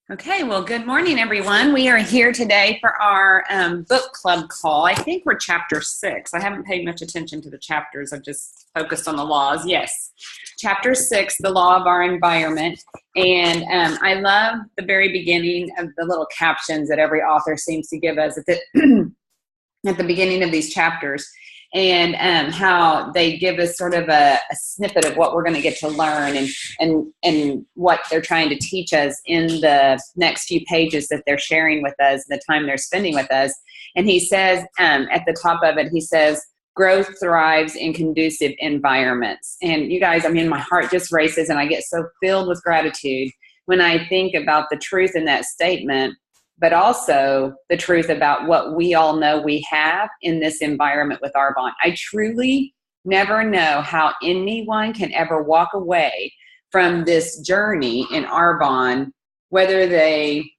Okay, well, good morning, everyone. We are here today for our book club call. I think we're chapter 6. I haven't paid much attention to the chapters. I've just focused on the laws. Yes, chapter 6, the law of our environment. And I love the very beginning of the little captions that every author seems to give us at the beginning of these chapters, and how they give us sort of a snippet of what we're going to get to learn and what they're trying to teach us in the next few pages that they're sharing with us, the time they're spending with us. And he says at the top of it, he says, growth thrives in conducive environments. And you guys, I mean, my heart just races and I get so filled with gratitude when I think about the truth in that statement, but also the truth about what we all know we have in this environment with Arbonne. I truly never know how anyone can ever walk away from this journey in Arbonne, whether they,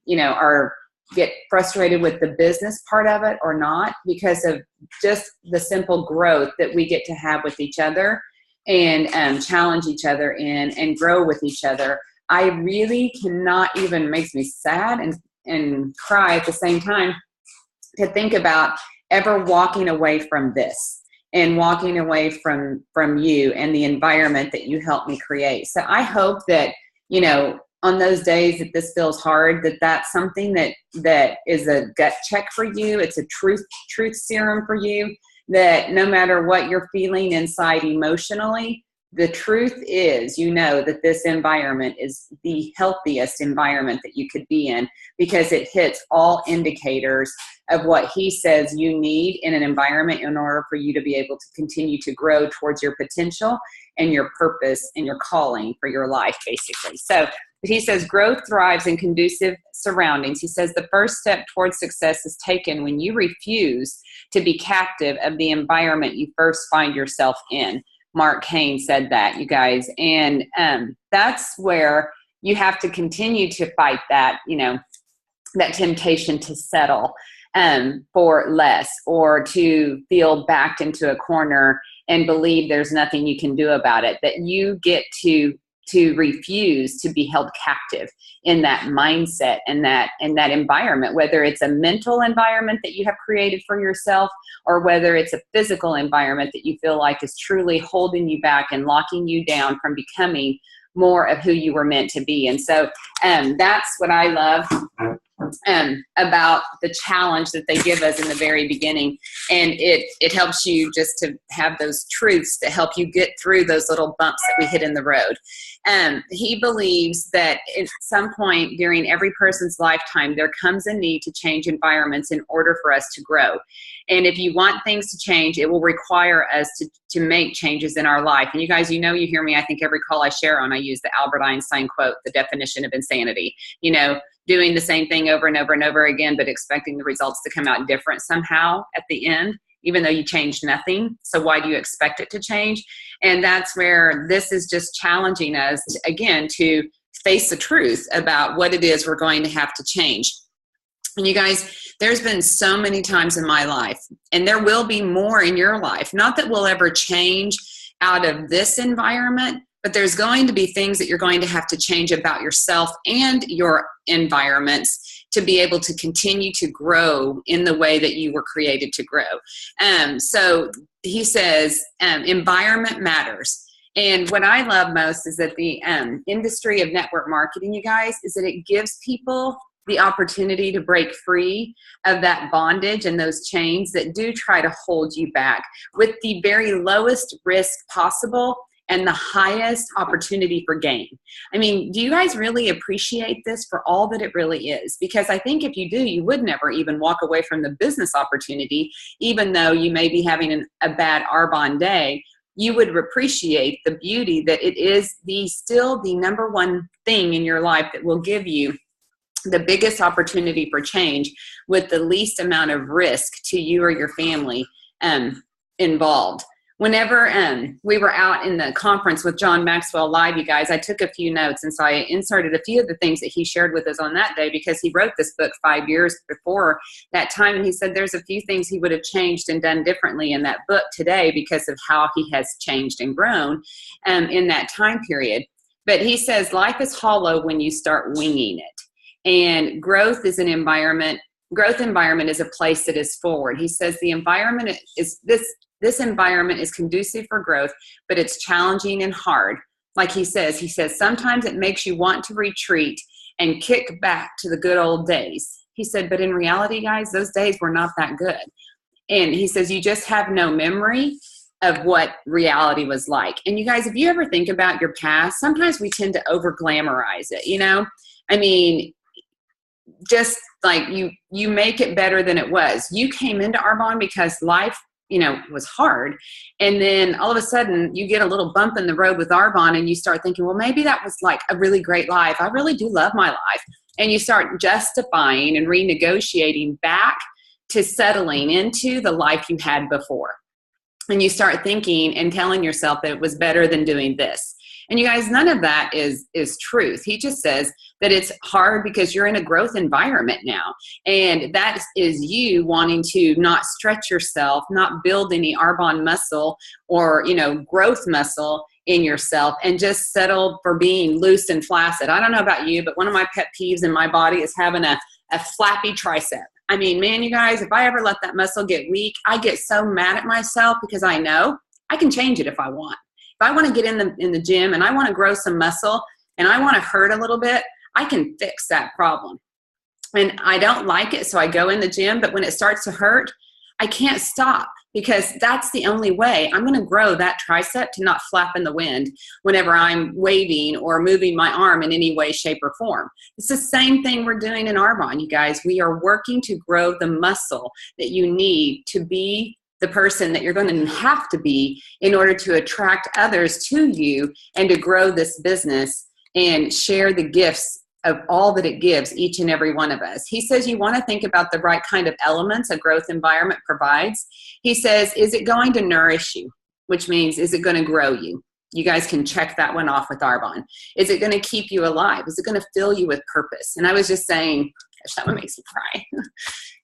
get frustrated with the business part of it or not, because of just the simple growth that we get to have with each other and challenge each other in and grow with each other. I really cannot even, makes me sad and cry at the same time to think about ever walking away from this and walking away from you and the environment that you helped me create. So I hope that, on those days that this feels hard, that's something that is a gut check for you. It's a truth serum for you, that no matter what you're feeling inside emotionally, the truth is, that this environment is the healthiest environment that you could be in, because it hits all indicators of what he says you need in an environment in order for you to be able to continue to grow towards your potential and your purpose and your calling for your life, basically. So he says growth thrives in conducive surroundings. He says the first step towards success is taken when you refuse to be captive of the environment you first find yourself in. Mark Hain said that, you guys. And that's where you have to continue to fight that, that temptation to settle for less, or to feel backed into a corner and believe there's nothing you can do about it, that you get to refuse to be held captive in that mindset and that environment, whether it's a mental environment that you have created for yourself, or whether it's a physical environment that you feel like is truly holding you back and locking you down from becoming more of who you were meant to be. And so that's what I love about the challenge that they give us in the very beginning. And it helps you just to have those truths that help you get through those little bumps that we hit in the road. He believes that at some point during every person's lifetime, there comes a need to change environments in order for us to grow. And if you want things to change, it will require us to make changes in our life. And you guys, you hear me, I think every call I share on, I use the Albert Einstein quote, the definition of insanity. Doing the same thing over and over and over again, but expecting the results to come out different somehow at the end, even though you changed nothing. So why do you expect it to change? And that's where this is just challenging us, to face the truth about what it is we're going to have to change. And you guys, there's been so many times in my life, and there will be more in your life, not that we'll ever change out of this environment, but there's going to be things that you're going to have to change about yourself and your environments to be able to continue to grow in the way that you were created to grow. So he says, environment matters. And what I love most is that the industry of network marketing, you guys, is that it gives people the opportunity to break free of that bondage and those chains that do try to hold you back with the very lowest risk possible and the highest opportunity for gain. I mean, do you guys really appreciate this for all that it really is? Because I think if you do, you would never even walk away from the business opportunity, even though you may be having a bad Arbonne day. You would appreciate the beauty that it is still the number one thing in your life that will give you the biggest opportunity for change with the least amount of risk to you or your family involved. Whenever we were out in the conference with John Maxwell Live, you guys, I took a few notes, and so I inserted a few of the things that he shared with us on that day, because he wrote this book 5 years before that time, and he said there's a few things he would have changed and done differently in that book today because of how he has changed and grown in that time period. But he says life is hollow when you start winging it. And growth environment is a place that is forward. He says the environment is this environment is conducive for growth, but it's challenging and hard. Like he says sometimes it makes you want to retreat and kick back to the good old days. He said, but in reality, guys, those days were not that good. And he says, you just have no memory of what reality was like. And you guys, if you ever think about your past, sometimes we tend to over glamorize it, you know? I mean, just like you make it better than it was. You came into Arbonne because life, you know, was hard. And then all of a sudden you get a little bump in the road with Arbonne and you start thinking, well, maybe that was like a really great life. I really do love my life. And you start justifying and renegotiating back to settling into the life you had before. And you start thinking and telling yourself that it was better than doing this. And you guys, none of that is truth. He just says that it's hard because you're in a growth environment now. And that is you wanting to not stretch yourself, not build any Arbonne muscle or, you know, growth muscle in yourself and just settle for being loose and flaccid. I don't know about you, but one of my pet peeves in my body is having a flappy tricep. I mean, man, you guys, if I ever let that muscle get weak, I get so mad at myself because I know I can change it if I want. If I want to get in the gym and I want to grow some muscle and I want to hurt a little bit, I can fix that problem. And I don't like it, so I go in the gym, but when it starts to hurt, I can't stop because that's the only way I'm going to grow that tricep to not flap in the wind whenever I'm waving or moving my arm in any way, shape, or form. It's the same thing we're doing in Arbonne, you guys. We are working to grow the muscle that you need to be the person that you're going to have to be in order to attract others to you and to grow this business and share the gifts of all that it gives each and every one of us. He says you want to think about the right kind of elements a growth environment provides. He says, is it going to nourish you? Which means, is it going to grow you? You guys can check that one off with Arbonne. Is it going to keep you alive? Is it going to fill you with purpose? And I was just saying, gosh, that one makes me cry.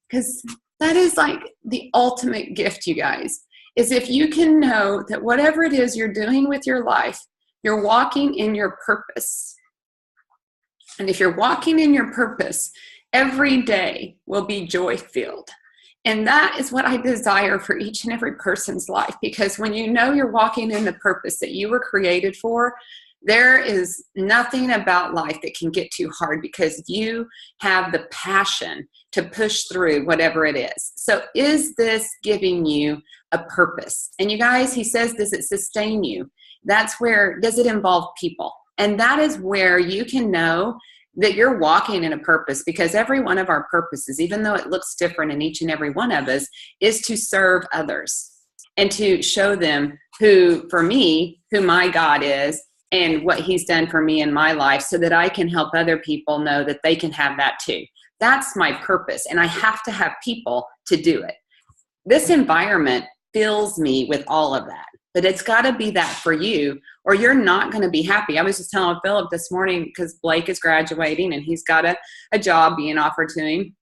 Because that is like the ultimate gift, you guys, is if you can know that whatever it is you're doing with your life, you're walking in your purpose. And if you're walking in your purpose, every day will be joy-filled. And that is what I desire for each and every person's life, because when you know you're walking in the purpose that you were created for, there is nothing about life that can get too hard because you have the passion to push through whatever it is. So is this giving you a purpose? And you guys, he says, does it sustain you? That's where, does it involve people? And that is where you can know that you're walking in a purpose, because every one of our purposes, even though it looks different in each and every one of us, is to serve others and to show them who, for me, who my God is and what he's done for me in my life so that I can help other people know that they can have that too. That's my purpose, and I have to have people to do it. This environment fills me with all of that. But it's got to be that for you, or you're not going to be happy. I was just telling Philip this morning, because Blake is graduating and he's got a job being offered to him.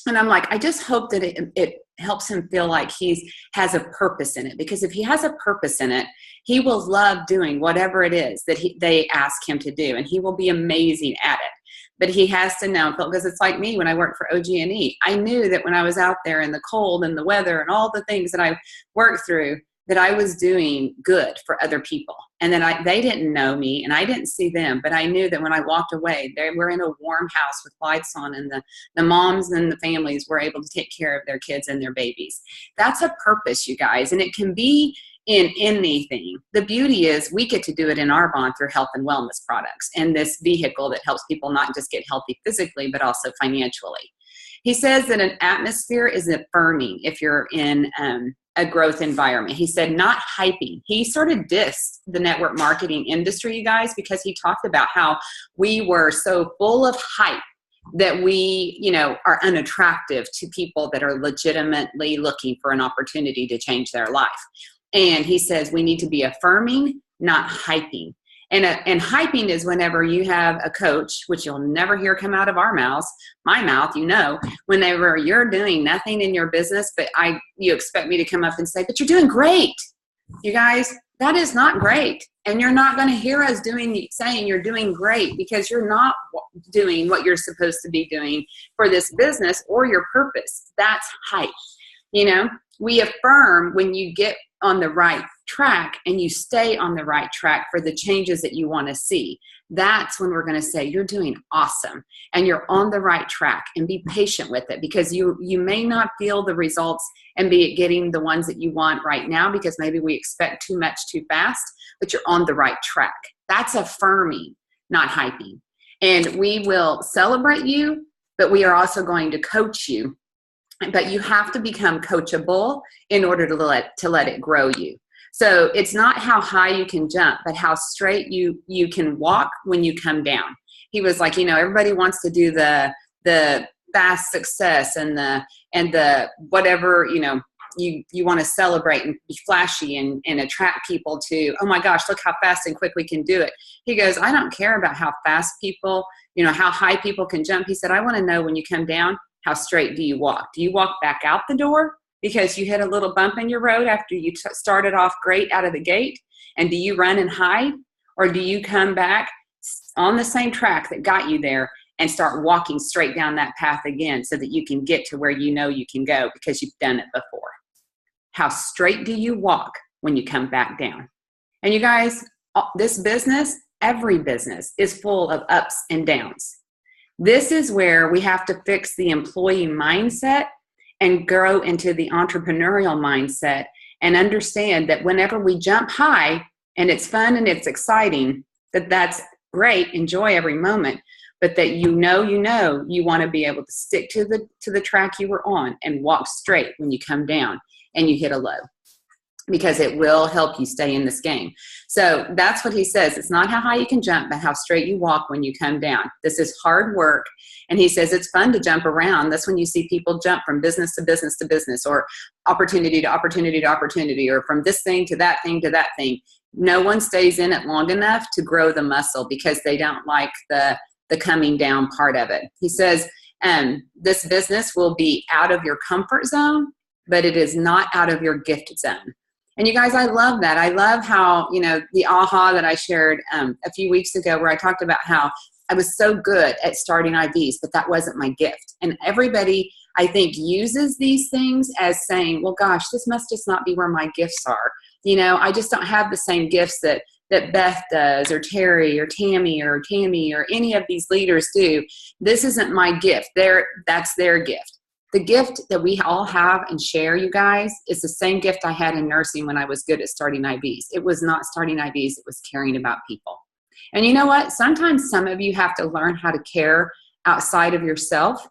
And I'm like, I just hope that it helps him feel like he has a purpose in it. Because if he has a purpose in it, he will love doing whatever it is that they ask him to do. And he will be amazing at it. But he has to know, because it's like me when I worked for OG&E. I knew that when I was out there in the cold and the weather and all the things that I worked through, that I was doing good for other people. And then they didn't know me and I didn't see them, but I knew that when I walked away, they were in a warm house with lights on, and the moms and the families were able to take care of their kids and their babies. That's a purpose, you guys, and it can be in anything. The beauty is we get to do it in Arbonne through health and wellness products and this vehicle that helps people not just get healthy physically, but also financially. He says that an atmosphere is affirming if you're in a growth environment. He said, not hyping. He sort of dissed the network marketing industry, you guys, because he talked about how we were so full of hype that we, are unattractive to people that are legitimately looking for an opportunity to change their life. And he says we need to be affirming, not hyping. And hyping is whenever you have a coach, which you'll never hear come out of our mouths, my mouth, whenever you're doing nothing in your business, but you expect me to come up and say, but you're doing great. You guys, that is not great. And you're not going to hear us saying you're doing great, because you're not doing what you're supposed to be doing for this business or your purpose. That's hype. You know, we affirm when you get on the right track and you stay on the right track for the changes that you want to see. That's when we're going to say you're doing awesome and you're on the right track, and be patient with it, because you may not feel the results and be getting the ones that you want right now, because maybe we expect too much too fast, but you're on the right track. That's affirming, not hyping. And we will celebrate you, but we are also going to coach you. But you have to become coachable in order to let it grow you. So it's not how high you can jump, but how straight you can walk when you come down. He was like, you know, everybody wants to do the fast success and the whatever, you know, you want to celebrate and be flashy and attract people to, oh my gosh, look how fast and quick we can do it. He goes, I don't care about how fast people, you know, how high people can jump. He said, I want to know when you come down, how straight do you walk? Do you walk back out the door because you hit a little bump in your road after you started off great out of the gate? And do you run and hide? Or do you come back on the same track that got you there and start walking straight down that path again so that you can get to where you know you can go because you've done it before? How straight do you walk when you come back down? And you guys, this business, every business is full of ups and downs. This is where we have to fix the employee mindset and grow into the entrepreneurial mindset and understand that whenever we jump high and it's fun and it's exciting, that's great, enjoy every moment, but that you want to be able to stick to the track you were on and walk straight when you come down and you hit a low, because it will help you stay in this game. So that's what he says. It's not how high you can jump, but how straight you walk when you come down. This is hard work. And he says it's fun to jump around. That's when you see people jump from business to business to business, or opportunity to opportunity to opportunity, or from this thing to that thing to that thing. No one stays in it long enough to grow the muscle because they don't like the coming down part of it. He says, this business will be out of your comfort zone, but it is not out of your gift zone. And you guys, I love that. I love how, you know, the aha that I shared a few weeks ago, where I talked about how I was so good at starting IVs, but that wasn't my gift. And everybody, I think, uses these things as saying, well, gosh, this must just not be where my gifts are. You know, I just don't have the same gifts that Beth does, or Terry, or Tammy, or any of these leaders do. This isn't my gift. That's their gift. The gift that we all have and share, you guys, is the same gift I had in nursing when I was good at starting IVs. It was not starting IVs, it was caring about people. And you know what? Sometimes some of you have to learn how to care outside of yourself.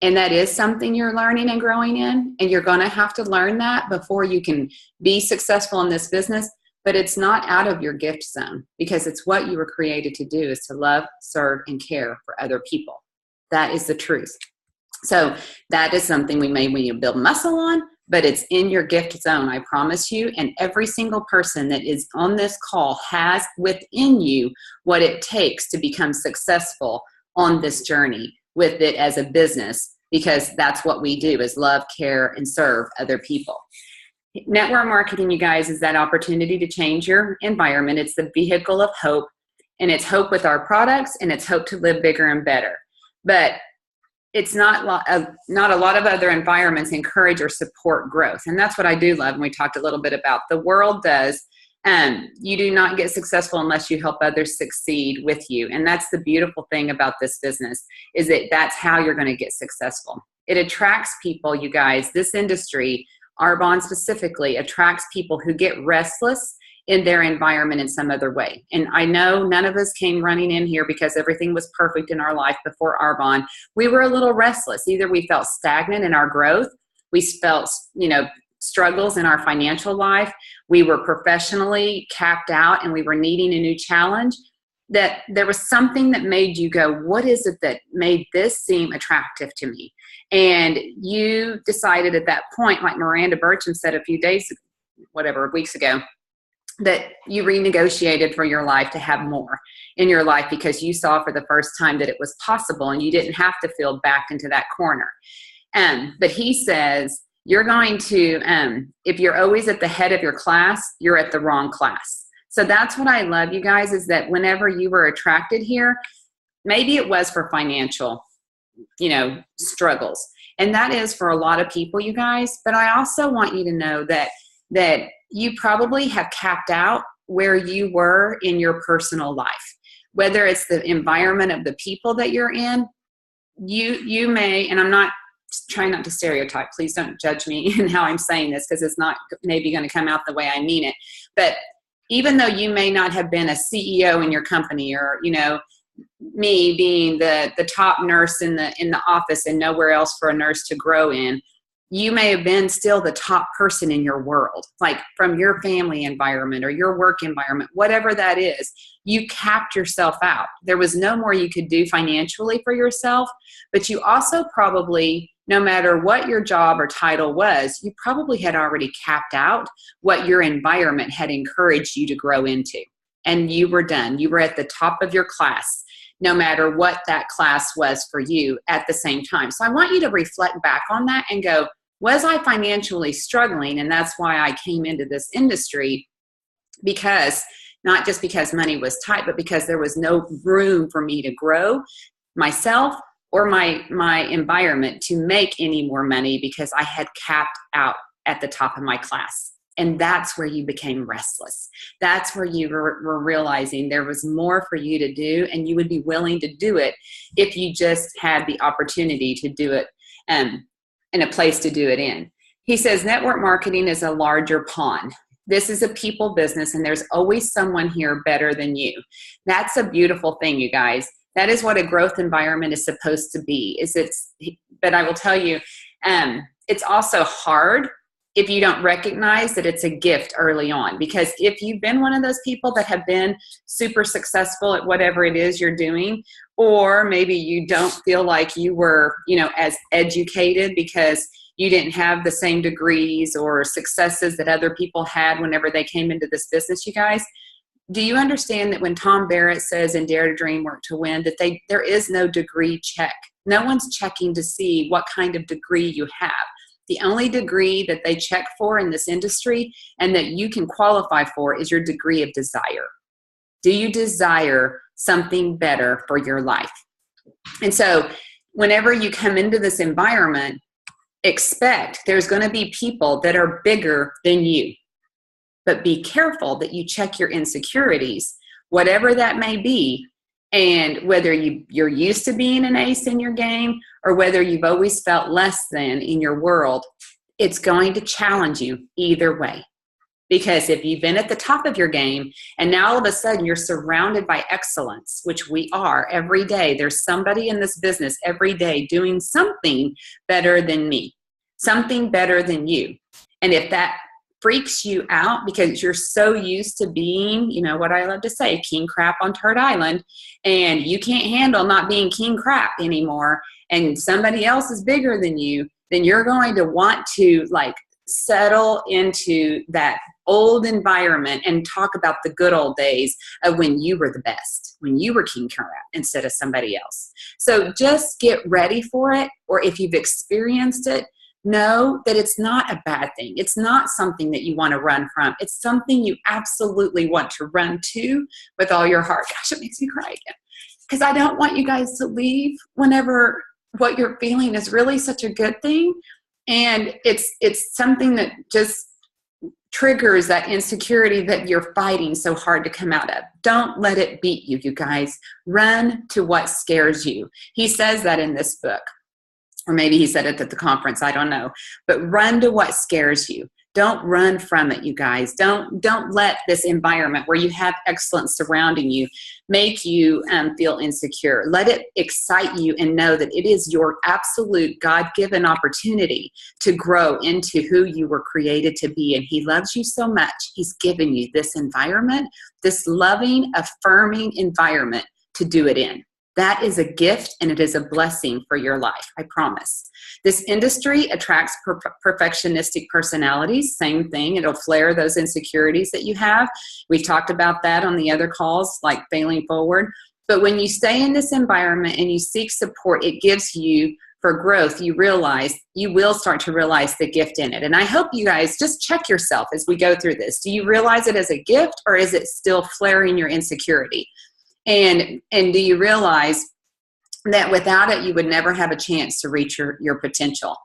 And that is something you're learning and growing in. And you're going to have to learn that before you can be successful in this business. But it's not out of your gift zone, because it's what you were created to do, is to love, serve, and care for other people. That is the truth. So that is something we may build muscle on, but it's in your gift zone, I promise you. And every single person that is on this call has within you what it takes to become successful on this journey with it as a business, because that's what we do, is love, care, and serve other people. Network marketing, you guys, is that opportunity to change your environment. It's the vehicle of hope, and it's hope with our products, and it's hope to live bigger and better. But it's not a lot of other environments encourage or support growth. And that's what I do love. And we talked a little bit about the world does. You do not get successful unless you help others succeed with you. And that's the beautiful thing about this business, is that that's how you're going to get successful. It attracts people, you guys. This industry, Arbonne specifically, attracts people who get restless in their environment in some other way. And I know none of us came running in here because everything was perfect in our life before Arbonne. We were a little restless. Either we felt stagnant in our growth, we felt, struggles in our financial life, we were professionally capped out, and we were needing a new challenge. That there was something that made you go, what is it that made this seem attractive to me? And you decided at that point, like Miranda Burcham said a few weeks ago, that you renegotiated for your life to have more in your life, because you saw for the first time that it was possible and you didn't have to feel backed into that corner. But he says, you're going to, if you're always at the head of your class, you're at the wrong class. So that's what I love, you guys, is that whenever you were attracted here, maybe it was for financial, struggles. And that is for a lot of people, you guys. But I also want you to know that you probably have capped out where you were in your personal life, whether it's the environment of the people that you're in. You may, and I'm not trying not to stereotype, please don't judge me in how I'm saying this, because it's not maybe going to come out the way I mean it. But even though you may not have been a CEO in your company, or, me being the top nurse in the office and nowhere else for a nurse to grow in, you may have been still the top person in your world, like from your family environment or your work environment, whatever that is. You capped yourself out. There was no more you could do financially for yourself, but you also probably, no matter what your job or title was, you probably had already capped out what your environment had encouraged you to grow into. And you were done. You were at the top of your class, no matter what that class was for you at the same time. So I want you to reflect back on that and go, was I financially struggling? And that's why I came into this industry, because not just because money was tight, but because there was no room for me to grow myself or my environment to make any more money, because I had capped out at the top of my class. And that's where you became restless. That's where you were realizing there was more for you to do, and you would be willing to do it if you just had the opportunity to do it and a place to do it in. He says, network marketing is a larger pond. This is a people business, and there's always someone here better than you. That's a beautiful thing, you guys. That is what a growth environment is supposed to be. But I will tell you, it's also hard if you don't recognize that it's a gift early on. Because if you've been one of those people that have been super successful at whatever it is you're doing, or maybe you don't feel like you were, as educated because you didn't have the same degrees or successes that other people had whenever they came into this business, you guys, do you understand that when Tom Barrett says in Dare to Dream, Work to Win, that there is no degree check? No one's checking to see what kind of degree you have. The only degree that they check for in this industry and that you can qualify for is your degree of desire. Do you desire something better for your life? And so whenever you come into this environment, expect there's going to be people that are bigger than you. But be careful that you check your insecurities, whatever that may be, and whether you're used to being an ace in your game or whether you've always felt less than in your world, it's going to challenge you either way. Because if you've been at the top of your game and now all of a sudden you're surrounded by excellence, which we are every day, there's somebody in this business every day doing something better than me, something better than you. And if that freaks you out because you're so used to being, what I love to say, king crap on Turd Island, and you can't handle not being king crap anymore, and somebody else is bigger than you, then you're going to want to settle into that old environment and talk about the good old days of when you were the best, when you were king crap instead of somebody else. So just get ready for it, or if you've experienced it, know that it's not a bad thing. It's not something that you want to run from. It's something you absolutely want to run to with all your heart. Gosh, it makes me cry again. Because I don't want you guys to leave whenever what you're feeling is really such a good thing. And it's something that just triggers that insecurity that you're fighting so hard to come out of. Don't let it beat you, you guys. Run to what scares you. He says that in this book. Or maybe he said it at the conference, I don't know. But run to what scares you. Don't run from it, you guys. Don't let this environment where you have excellence surrounding you make you feel insecure. Let it excite you and know that it is your absolute God-given opportunity to grow into who you were created to be. And he loves you so much. He's given you this environment, this loving, affirming environment to do it in. That is a gift, and it is a blessing for your life, I promise. This industry attracts perfectionistic personalities. Same thing. It'll flare those insecurities that you have. We've talked about that on the other calls, like failing forward. But when you stay in this environment and you seek support, it gives you, for growth, you will start to realize the gift in it. And I hope you guys just check yourself as we go through this. Do you realize it as a gift, or is it still flaring your insecurity? And do you realize that without it, you would never have a chance to reach your potential.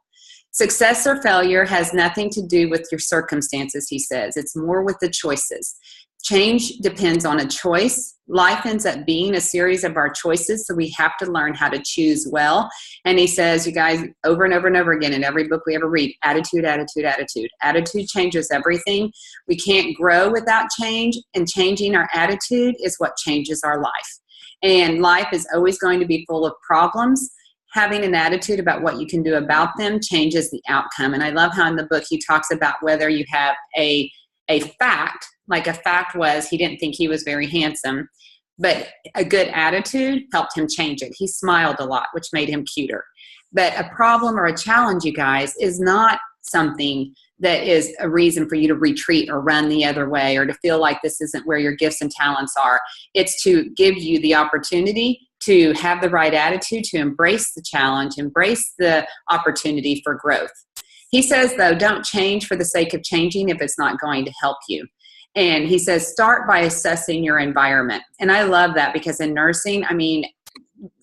Success or failure has nothing to do with your circumstances, he says. It's more with the choices. Change depends on a choice. Life ends up being a series of our choices, so we have to learn how to choose well. And he says, you guys, over and over and over again in every book we ever read, attitude, attitude, attitude. Attitude changes everything. We can't grow without change, and changing our attitude is what changes our life. And life is always going to be full of problems. Having an attitude about what you can do about them changes the outcome. And I love how in the book he talks about whether you have a fact, like a fact was he didn't think he was very handsome, but a good attitude helped him change it. He smiled a lot, which made him cuter. But a problem or a challenge, you guys, is not something that is a reason for you to retreat or run the other way or to feel like this isn't where your gifts and talents are. It's to give you the opportunity to have the right attitude, to embrace the challenge, embrace the opportunity for growth. He says, though, don't change for the sake of changing if it's not going to help you. And he says, start by assessing your environment. And I love that because in nursing,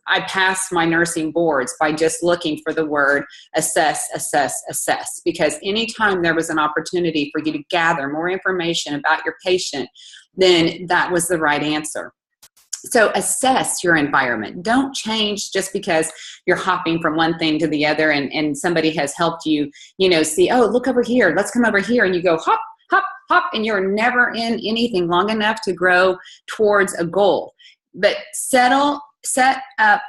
I passed my nursing boards by just looking for the word assess, assess, assess. Because anytime there was an opportunity for you to gather more information about your patient, then that was the right answer. So assess your environment. Don't change just because you're hopping from one thing to the other and somebody has helped you, see, oh, look over here, let's come over here. And you go hop, hop, hop, and you're never in anything long enough to grow towards a goal. But set up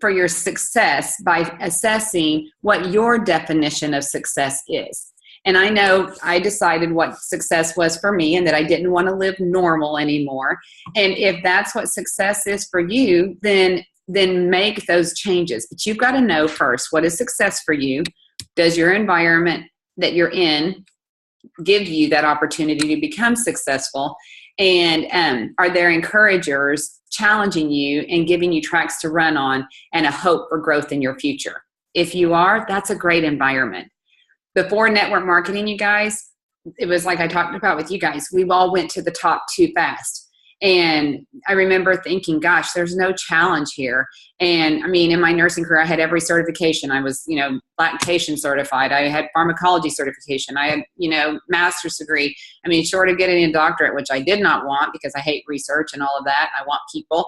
for your success by assessing what your definition of success is. And I know I decided what success was for me and that I didn't want to live normal anymore. And if that's what success is for you, then make those changes. But you've got to know first, what is success for you? Does your environment that you're in give you that opportunity to become successful? And are there encouragers challenging you and giving you tracks to run on and a hope for growth in your future? If you are, that's a great environment. Before network marketing, you guys, it was like I talked about with you guys, we all went to the top too fast. And I remember thinking, gosh, there's no challenge here. And in my nursing career, I had every certification. I was, lactation certified. I had pharmacology certification. I had, master's degree. Short of getting a doctorate, which I did not want because I hate research and all of that. I want people.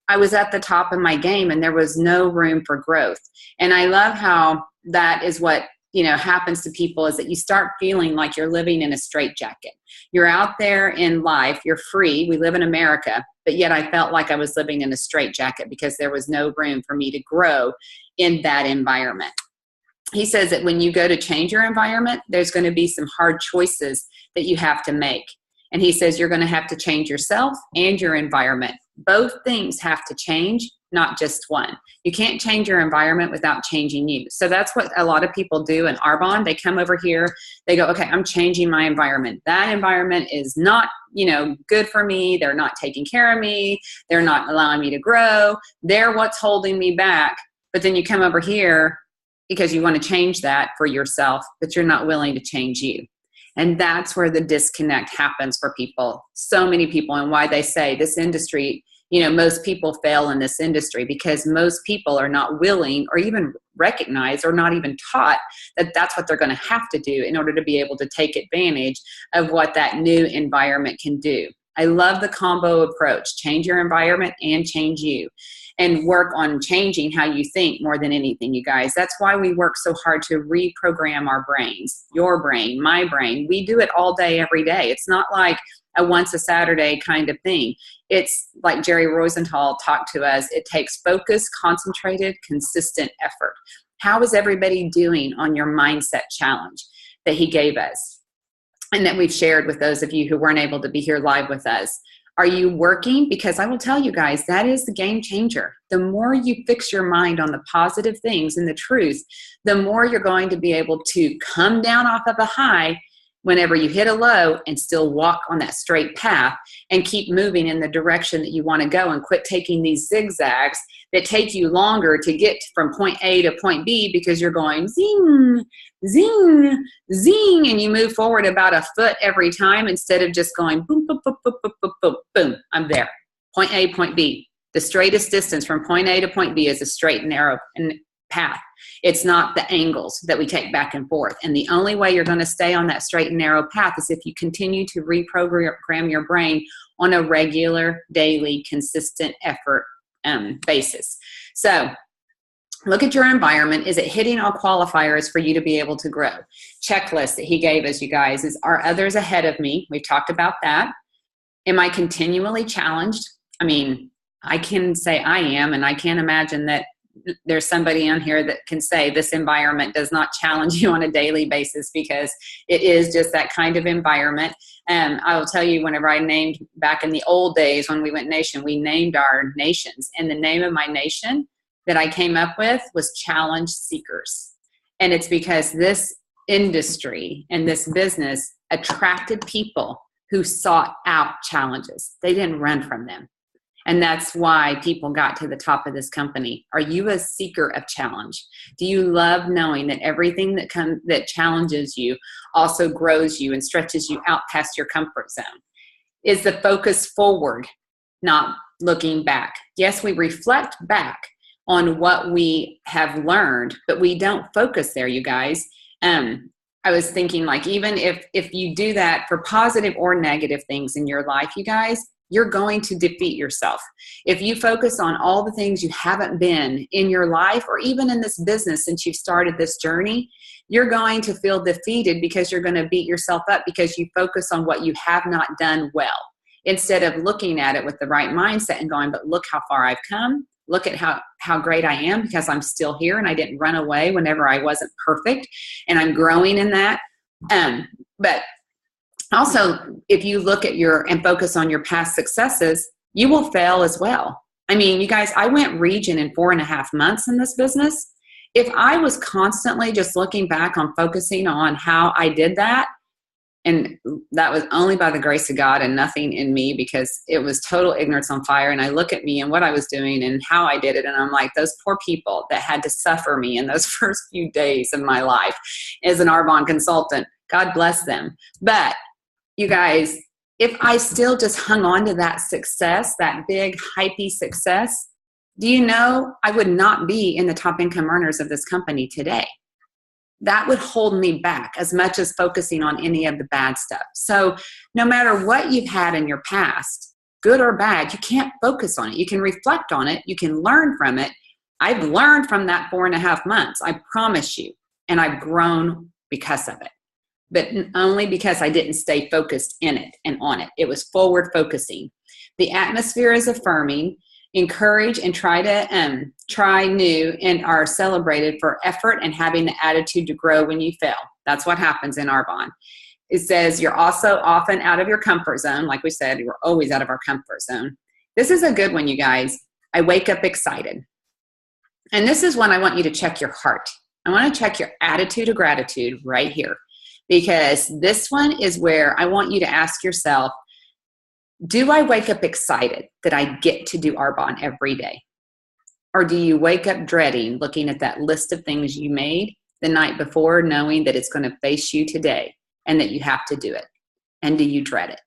I was at the top of my game and there was no room for growth. And I love how that is what happens to people, is that you start feeling like you're living in a straitjacket. You're out there in life, you're free. We live in America, but yet I felt like I was living in a straitjacket because there was no room for me to grow in that environment. He says that when you go to change your environment, there's going to be some hard choices that you have to make. And he says you're going to have to change yourself and your environment. Both things have to change, not just one. You can't change your environment without changing you. So that's what a lot of people do in Arbonne. They come over here, they go, okay, I'm changing my environment. That environment is not, good for me. They're not taking care of me. They're not allowing me to grow. They're what's holding me back. But then you come over here because you want to change that for yourself, but you're not willing to change you. And that's where the disconnect happens for people, so many people, and why they say this industry, most people fail in this industry because most people are not willing or even recognize or not even taught that that's what they're going to have to do in order to be able to take advantage of what that new environment can do. I love the combo approach, change your environment and change you. And work on changing how you think more than anything, you guys. That's why we work so hard to reprogram our brains, your brain, my brain. We do it all day, every day. It's not like a once a Saturday kind of thing. It's like Jerry Rosenthal talked to us. It takes focus, concentrated, consistent effort. How is everybody doing on your mindset challenge that he gave us and that we've shared with those of you who weren't able to be here live with us? Are you working? Because I will tell you guys, that is the game changer. The more you fix your mind on the positive things and the truth, the more you're going to be able to come down off of a high whenever you hit a low and still walk on that straight path and keep moving in the direction that you want to go and quit taking these zigzags that take you longer to get from point A to point B because you're going zing, zing, zing, and you move forward about a foot every time instead of just going boom, boom, boom, boom, boom, boom, boom, boom. I'm there. Point A, point B. The straightest distance from point A to point B is a straight and narrow path. It's not the angles that we take back and forth. And the only way you're going to stay on that straight and narrow path is if you continue to reprogram your brain on a regular, daily, consistent effort basis. So look at your environment. Is it hitting all qualifiers for you to be able to grow? Checklist that he gave us, you guys, is, are others ahead of me? We've talked about that. Am I continually challenged? I mean, I can say I am, and I can't imagine that there's somebody on here that can say this environment does not challenge you on a daily basis, because it is just that kind of environment. And I will tell you, whenever I named, back in the old days when we went nation, we named our nations, and the name of my nation that I came up with was Challenge Seekers. And it's because this industry and this business attracted people who sought out challenges. They didn't run from them. And that's why people got to the top of this company. Are you a seeker of challenge? Do you love knowing that everything that challenges you also grows you and stretches you out past your comfort zone? Is the focus forward, not looking back? Yes, we reflect back on what we have learned, but we don't focus there, you guys. I was thinking, like, even if you do that for positive or negative things in your life, you guys, you're going to defeat yourself. If you focus on all the things you haven't been in your life, or even in this business since you've started this journey, you're going to feel defeated because you're going to beat yourself up because you focus on what you have not done well, instead of looking at it with the right mindset and going, but look how far I've come. Look at how great I am because I'm still here and I didn't run away whenever I wasn't perfect, and I'm growing in that. But also, if you look at and focus on your past successes, you will fail as well. I mean, you guys, I went region in 4.5 months in this business. If I was constantly just looking back on focusing on how I did that, and that was only by the grace of God and nothing in me, because it was total ignorance on fire. And I look at me and what I was doing and how I did it, and I'm like, those poor people that had to suffer me in those first few days of my life as an Arbonne consultant, God bless them. But you guys, if I still just hung on to that success, that big, hypey success, do you know I would not be in the top income earners of this company today? That would hold me back as much as focusing on any of the bad stuff. So no matter what you've had in your past, good or bad, you can't focus on it. You can reflect on it. You can learn from it. I've learned from that 4.5 months, I promise you, and I've grown because of it. But only because I didn't stay focused in it and on it. It was forward focusing. The atmosphere is affirming. Encourage and try new and are celebrated for effort and having the attitude to grow when you fail. That's what happens in Arbonne. It says you're also often out of your comfort zone. Like we said, we're always out of our comfort zone. This is a good one, you guys. I wake up excited. And this is when I want you to check your heart. I want to check your attitude of gratitude right here, because this one is where I want you to ask yourself, do I wake up excited that I get to do Arbonne every day? Or do you wake up dreading looking at that list of things you made the night before, knowing that it's going to face you today and that you have to do it? And do you dread it?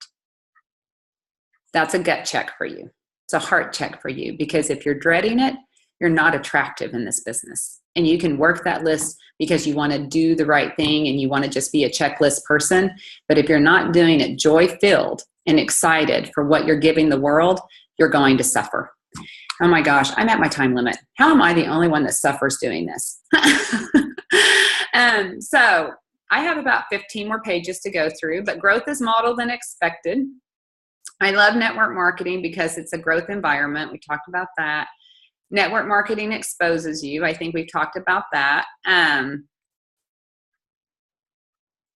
That's a gut check for you. It's a heart check for you, because if you're dreading it, you're not attractive in this business. And you can work that list because you want to do the right thing and you want to just be a checklist person. But if you're not doing it joy-filled and excited for what you're giving the world, you're going to suffer. Oh my gosh, I'm at my time limit. How am I the only one that suffers doing this? So I have about 15 more pages to go through, but growth is modeled and expected. I love network marketing because it's a growth environment. We talked about that. Network marketing exposes you. I think we've talked about that.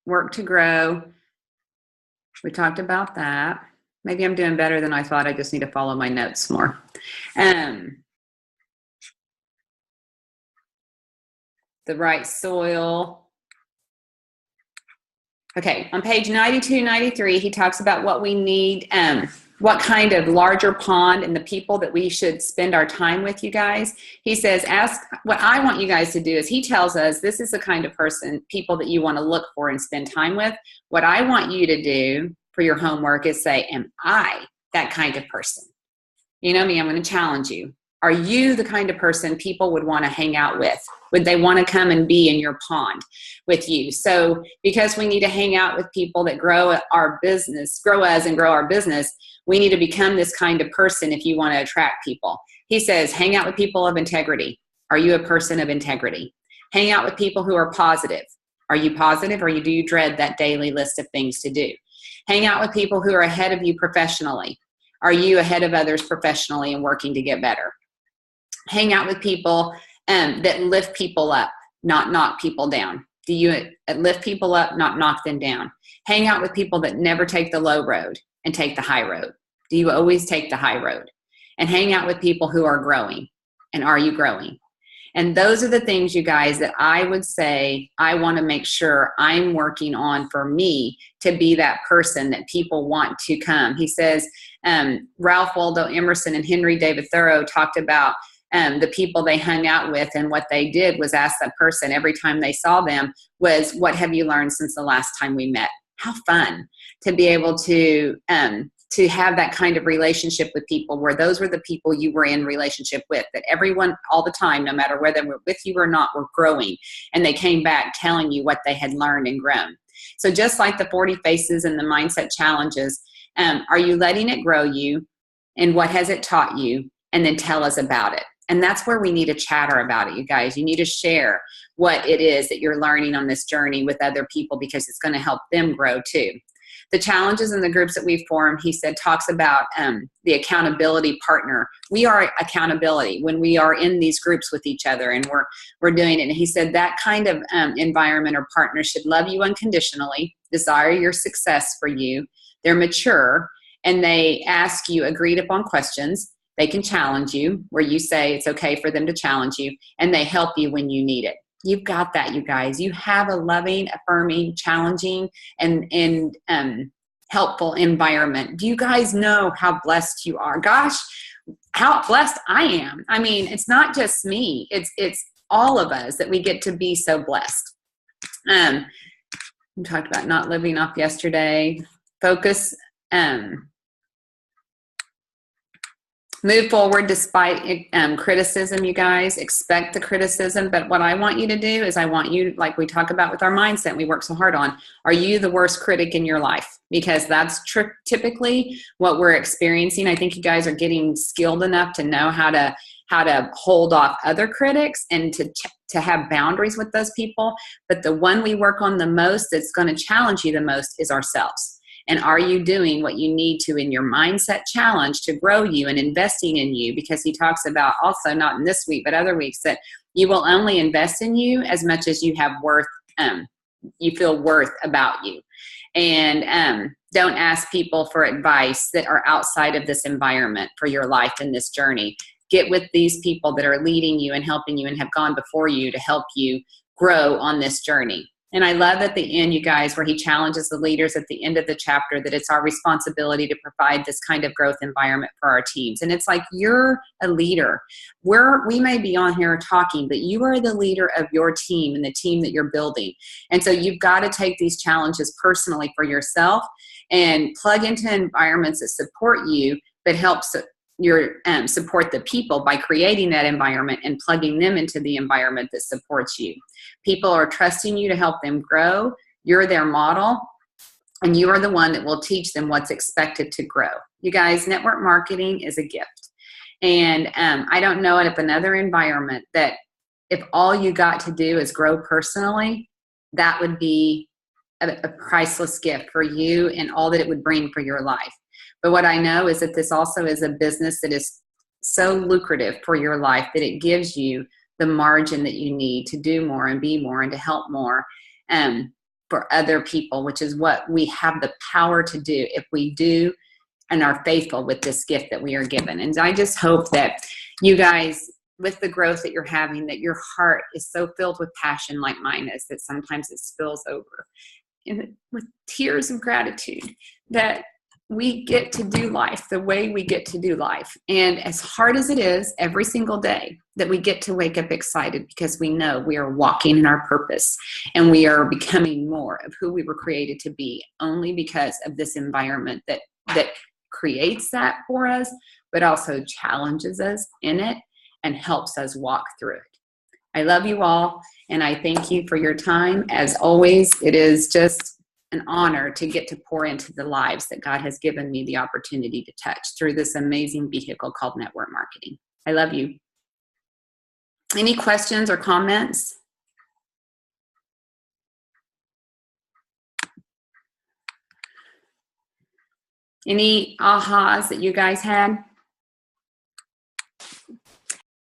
Work to grow. We talked about that. Maybe I'm doing better than I thought. I just need to follow my notes more. The right soil. Okay, on page 92, 93, he talks about what we need, what kind of larger pond and the people that we should spend our time with, you guys. He says, what I want you guys to do is, he tells us this is the kind of people that you want to look for and spend time with. What I want you to do for your homework is say, am I that kind of person? You know me, I'm going to challenge you. Are you the kind of person people would want to hang out with? Would they want to come and be in your pond with you? So because we need to hang out with people that grow our business, grow us and grow our business, we need to become this kind of person if you want to attract people. He says, hang out with people of integrity. Are you a person of integrity? Hang out with people who are positive. Are you positive, or do you dread that daily list of things to do? Hang out with people who are ahead of you professionally. Are you ahead of others professionally and working to get better? Hang out with people that lift people up, not knock people down. Do you lift people up, not knock them down? Hang out with people that never take the low road and take the high road. Do you always take the high road? And hang out with people who are growing. And are you growing? And those are the things, you guys, that I would say I want to make sure I'm working on for me to be that person that people want to come. He says, Ralph Waldo Emerson and Henry David Thoreau talked about the people they hung out with, and what they did was ask that person every time they saw them was, what have you learned since the last time we met? How fun to be able to have that kind of relationship with people, where those were the people you were in relationship with, that everyone all the time, no matter whether we're with you or not, were growing, and they came back telling you what they had learned and grown. So just like the 40 Faces and the mindset challenges, are you letting it grow you, and what has it taught you? And then tell us about it. And that's where we need to chatter about it, you guys. You need to share what it is that you're learning on this journey with other people, because it's going to help them grow too. The challenges in the groups that we've formed, he said, talks about the accountability partner. We are accountability when we are in these groups with each other, and we're doing it. And he said that kind of environment or partner should love you unconditionally, desire your success for you. They're mature, and they ask you agreed upon questions. They can challenge you, where you say it's okay for them to challenge you, and they help you when you need it. You've got that, you guys. You have a loving, affirming, challenging, and helpful environment. Do you guys know how blessed you are? Gosh, how blessed I am. I mean, it's not just me. It's all of us that we get to be so blessed. We talked about not living off yesterday. Focus. Move forward despite criticism, you guys. Expect the criticism. But what I want you to do is, I want you, like we talk about with our mindset we work so hard on, are you the worst critic in your life? Because that's typically what we're experiencing. I think you guys are getting skilled enough to know how to hold off other critics and to have boundaries with those people. But the one we work on the most, that's going to challenge you the most, is ourselves. And are you doing what you need to in your mindset challenge to grow you and investing in you? Because he talks about also, not in this week, but other weeks, that you will only invest in you as much as you have worth, you feel worth about you. And don't ask people for advice that are outside of this environment for your life in this journey. Get with these people that are leading you and helping you and have gone before you to help you grow on this journey. And I love at the end, you guys, where he challenges the leaders at the end of the chapter that it's our responsibility to provide this kind of growth environment for our teams. And it's like, you're a leader. We may be on here talking, but you are the leader of your team and the team that you're building. And so you've got to take these challenges personally for yourself and plug into environments that support you, but helps support the people by creating that environment and plugging them into the environment that supports you. People are trusting you to help them grow. You're their model, and you are the one that will teach them what's expected to grow. You guys, network marketing is a gift. And I don't know of another environment that if all you got to do is grow personally, that would be a priceless gift for you and all that it would bring for your life. But what I know is that this also is a business that is so lucrative for your life that it gives you the margin that you need to do more and be more and to help more for other people, which is what we have the power to do if we do and are faithful with this gift that we are given. And I just hope that you guys, with the growth that you're having, that your heart is so filled with passion like mine is, that sometimes it spills over with tears of gratitude that we get to do life the way we get to do life. And as hard as it is every single day, that we get to wake up excited because we know we are walking in our purpose and we are becoming more of who we were created to be, only because of this environment that creates that for us, but also challenges us in it and helps us walk through it. I love you all, and I thank you for your time. As always, it is just an honor to get to pour into the lives that God has given me the opportunity to touch through this amazing vehicle called network marketing. I love you. Any questions or comments? Any ahas that you guys had?